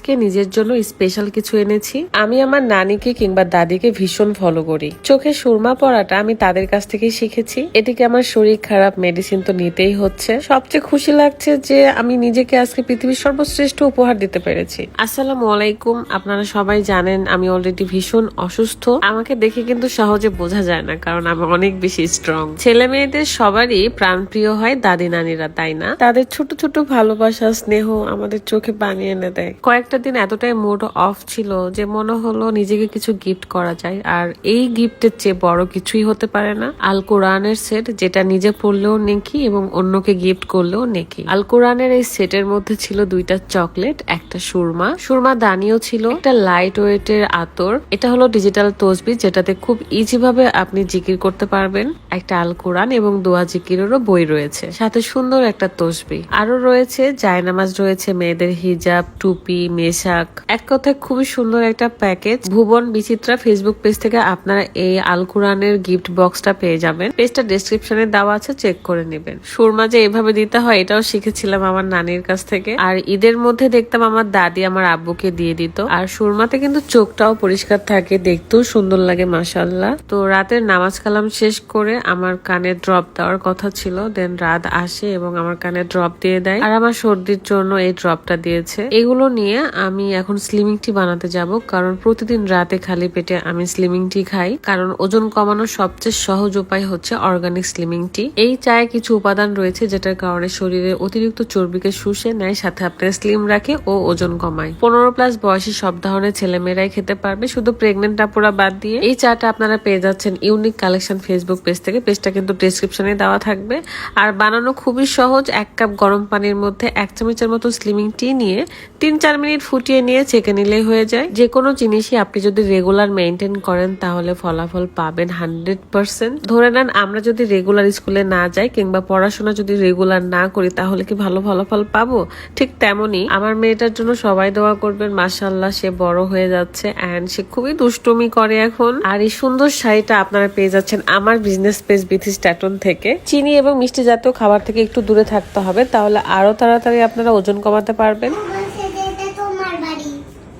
থেকে নিজের জন্য স্পেশাল কিছু এনেছি। আমি আমার নানিকে কিংবা দাদিকে ভীষণ ফলো করি। চোখে সুরমা পড়াটা আমি তাদের কাছ থেকেই শিখেছি। এটিকে আমার শরীর খারাপ, মেডিসিন তো নিতেই হচ্ছে। সবচেয়ে খুশি লাগছে যে আমি নিজেকে আজকে পৃথিবীর সর্বশ্রেষ্ঠ উপহার দিতে পেরেছি। আসসালামু আলাইকুম। আপনারা সবাই জানেন আমি অলরেডি ভীষণ অসুস্থ। আমাকে দেখে কিন্তু সহজে বোঝা যায় না, কারণ আমি অনেক বেশি স্ট্রং। ছেলে মেয়েদের সবারই প্রাণপ্রিয় হয় দাদি নানিরা, তাই না? তাদের ছোট ছোট ভালোবাসা, স্নেহ আমাদের চোখে পানি এনে দেয়। কয়েকটা দিন এতটাই মুড অফ ছিল যে মনে হলো নিজেকে কিছু গিফট করা যায়, আর এই গিফটের চেয়ে বড় কিছুই হতে পারে না। আল কোরআনের সেট, যেটা নিজে পড়লেও নেকি এবং অন্যকে গিফট করলেও নেকি। আল কোরআনের এই সেটের মধ্যে ছিল 2টা চকলেট, একটা সুরমা দানিও ছিল, একটা লাইট ওয়েটের আতর, এটা হলো ডিজিটাল তসবিহ যেটাতে খুব ইজি ভাবে আপনি জিকির করতে পারবেন, একটা আল কোরআন এবং দোয়া জিকিরেরও বই রয়েছে, সাথে সুন্দর একটা তসবিহ আরো রয়েছে, জায়নামাজ রয়েছে, মেয়েদের হিজাব, টুপি, মেশাক। এক কথায় খুবই সুন্দর একটা প্যাকেজ। ভুবন বিচিত্রা ফেসবুক পেজ থেকে আপনারা এই আল কোরআনের গিফট বক্সটা পেয়ে যাবেন। পেজটা ডেসক্রিপশনে দেওয়া আছে, চেক করে নেবেন। সুরমা যে এভাবে দিতে হয় এটাও শিখেছিলাম আমার নানির কাছ থেকে। আর ঈদের মধ্যে দেখতাম আমার দাদি আমার আব্বুকে দিয়ে দিত। আর সুরমাতে কিন্তু চোখটাও পরিষ্কার থাকে, দেখতেও সুন্দর লাগে মাশাআল্লাহ। তো রাতের নামাজ কালাম শেষ করে আমার কানে ড্রপ দেওয়ার কথা ছিল, দেন রাত আসে এবং আমার কানে ড্রপ দিয়ে দেয়। আর আমার সর্দির জন্য এই ড্রপটা দিয়েছে। এগুলো নিয়ে আমি এখন স্লিমিং টি বানাতে যাব, কারণ প্রতিদিন রাতে খালি পেটে আমি স্লিমিং টি খাই, কারণ ওজন কমানোর সবচেয়ে সহজ উপায় হচ্ছে অর্গানিক স্লিমিং টি। এই চায়ে কিছু উপাদান রয়েছে যেটার কারণে শরীরে অতিরিক্ত চর্বিকে শুষে নেয়, সাথে আপনার স্লিম রাখে ও ওজন কমায়। 15+ বয়সী সব ধরনের ছেলেমেয়েরাই খেতে পারবে, শুধু প্রেগনেন্ট আপুরা বাদ দিয়ে। এই চাটা আপনারা পেয়ে যাচ্ছেন ইউনিক কালেকশন ফেসবুক পেজ থেকে। পেজটা কিন্তু ডেসক্রিপশনে দেওয়া থাকবে। আর বানানো খুবই সহজ। 1 কাপ গরম পানির মধ্যে 1 চামচের মতো স্লিমিং টি নিয়ে 3-4 মিনিট ফুটিয়ে নিয়ে ছেঁকে নিলেই হয়ে যায়। যে কোনো জিনিসই আপনি যদি রেগুলার মেনটেন করেন তাহলে ফলাফল পাবেন 100%। ধরে নেন আমরা যদি রেগুলার স্কুলে না যাই কিংবা পড়াশোনা যদি রেগুলার না করি তাহলে কি ভালো ফলাফল পাবো? ঠিক তেমনি আমার মেয়েটার জন্য সবাই দোয়া করবেন। মাশাআল্লাহ, সে বড় হয়ে যাচ্ছে এন্ড সে খুবই দুষ্টুমি করে এখন। আর এই সুন্দর শাড়িটা আপনারা পেয়ে যাচ্ছেন আমার বিজনেস পেজ বিথি স্ট্যাটন থেকে। চিনি এবং মিষ্টি জাতীয় খাবার থেকে একটু দূরে থাকতে হবে, তাহলে আরো তাড়াতাড়ি আপনারা ওজন কমাতে পারবেন।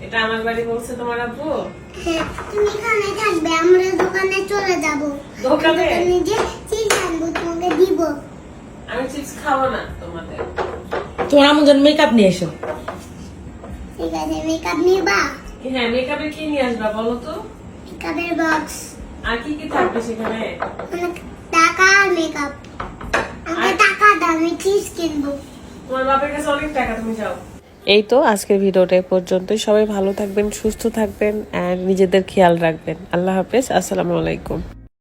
এটা আমার বাড়ি বলছে তোমার আব্বু? হ্যাঁ, তুমি এখানে থাকবে, আমরা দোকানে চলে যাব। দোকানে যে চিপস আনবো তোমাকে দিব। আমি চিপস খাবো না তোমাদের। তোমার আমার জন্য মেকআপ নিয়ে এসো। ঠিক আছে, মেকআপ নিবা? হ্যাঁ, মেকআপের কি নিয়ে আসবা বলো তো? মেকআপের বক্স। আর কি কি থাকবে সেখানে? অনেক টাকা আর মেকআপ। আমাকে টাকা দাও, আমি চিপস কিনবো। তোমার বাপের কাছে অনেক টাকা, তুমি যাও। এই তো আজকের ভিডিওটা পর্যন্ত। সবাই ভালো থাকবেন, সুস্থ থাকবেন আর নিজেদের খেয়াল রাখবেন। আল্লাহ হাফেজ, আসসালামু আলাইকুম।